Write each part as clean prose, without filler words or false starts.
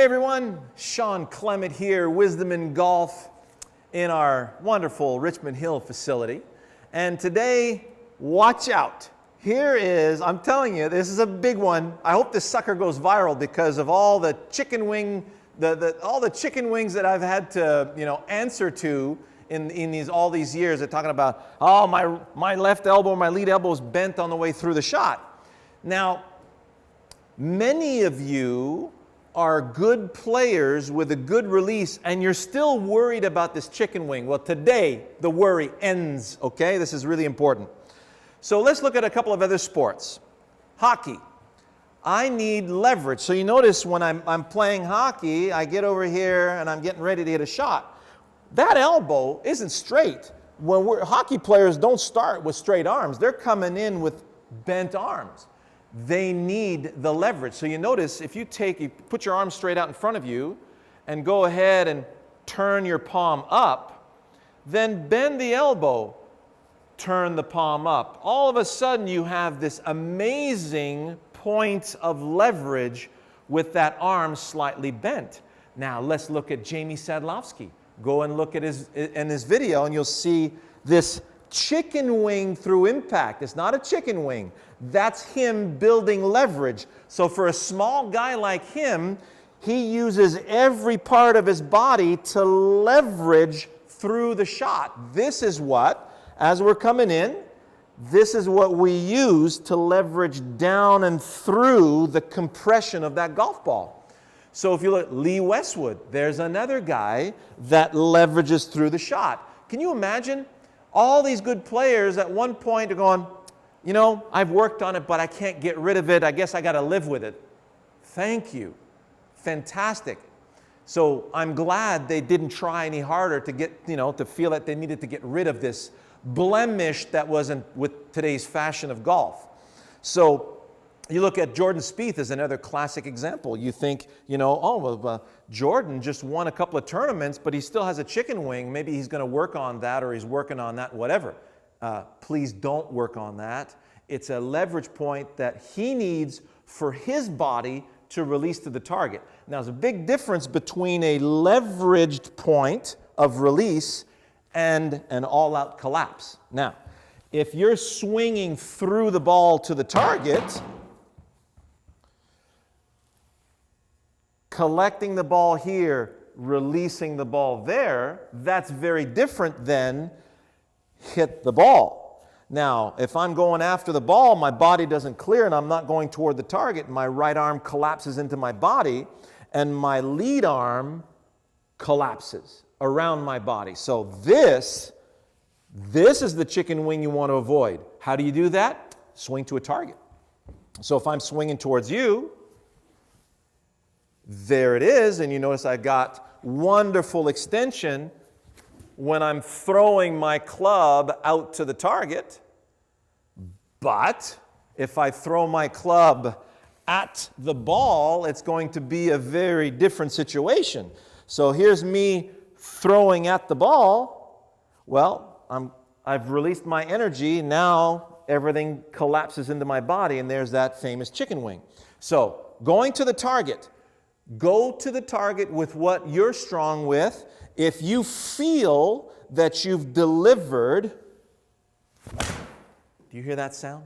Hey everyone, Shawn Clement here, Wisdom in Golf in our wonderful Richmond Hill facility. And today, watch out. Here is, I'm telling you, this is a big one. I hope this sucker goes viral because of all the chicken wing, all the chicken wings that I've had to, answer to in all these years. They're talking about, oh, my left elbow, my lead elbow is bent on the way through the shot. Now, many of you are good players with a good release and you're still worried about this chicken wing. Well, today the worry ends, okay? This is really important. So let's look at a couple of other sports. Hockey. I need leverage. So you notice when I'm playing hockey, I get over here and I'm getting ready to hit a shot. That elbow isn't straight. Hockey players don't start with straight arms. They're coming in with bent arms. They need the leverage. So you notice if you put your arm straight out in front of you and go ahead and turn your palm up, then bend the elbow, turn the palm up. All of a sudden you have this amazing point of leverage with that arm slightly bent. Now let's look at Jamie Sadlowski. Go and look at his video and you'll see this chicken wing through impact. It's not a chicken wing. That's him building leverage. So for a small guy like him, he uses every part of his body to leverage through the shot. This is what, as we're coming in, this is what we use to leverage down and through the compression of that golf ball. So if you look at Lee Westwood, there's another guy that leverages through the shot. Can you imagine? All these good players at one point are going, I've worked on it, but I can't get rid of it. I guess I got to live with it. Thank you. Fantastic. So I'm glad they didn't try any harder to get, to feel that they needed to get rid of this blemish that wasn't with today's fashion of golf. So you look at Jordan Spieth as another classic example. You think, Jordan just won a couple of tournaments, but he still has a chicken wing. Maybe he's going to work on that or he's working on that, whatever. Please don't work on that. It's a leverage point that he needs for his body to release to the target. Now, there's a big difference between a leveraged point of release and an all-out collapse. Now, if you're swinging through the ball to the target, collecting the ball here, releasing the ball there, that's very different than hit the ball. Now, if I'm going after the ball, my body doesn't clear and I'm not going toward the target, my right arm collapses into my body and my lead arm collapses around my body. So this is the chicken wing you want to avoid. How do you do that? Swing to a target. So if I'm swinging towards you, there it is, and you notice I got wonderful extension when I'm throwing my club out to the target. But if I throw my club at the ball, it's going to be a very different situation. So here's me throwing at the ball. Well, I've released my energy. Now everything collapses into my body, and there's that famous chicken wing. So going to the target. Go to the target with what you're strong with. If you feel that you've delivered, do you hear that sound?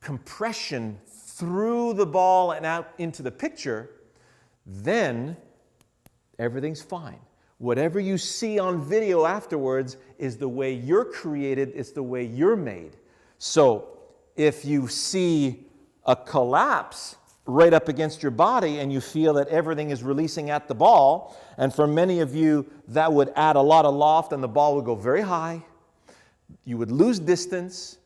Compression through the ball and out into the picture, then everything's fine. Whatever you see on video afterwards is the way you're created, it's the way you're made. So if you see a collapse right up against your body and you feel that everything is releasing at the ball, and for many of you that would add a lot of loft and the ball would go very high, you would lose distance,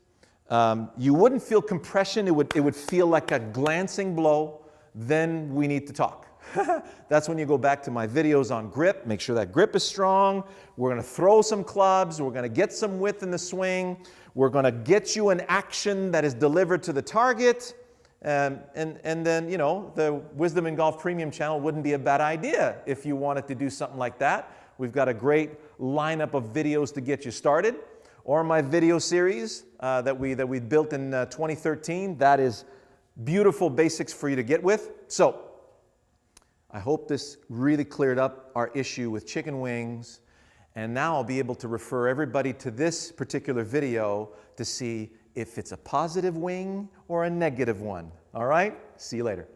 you wouldn't feel compression, it would feel like a glancing blow, then we need to talk. That's when you go back to my videos on grip, make sure that grip is strong, we're going to throw some clubs, we're going to get some width in the swing, we're going to get you an action that is delivered to the target. And then, the Wisdom in Golf Premium channel wouldn't be a bad idea if you wanted to do something like that. We've got a great lineup of videos to get you started. Or my video series that we built in 2013. That is beautiful basics for you to get with. So I hope this really cleared up our issue with chicken wings. And now I'll be able to refer everybody to this particular video to see if it's a positive wing or a negative one. All right? See you later.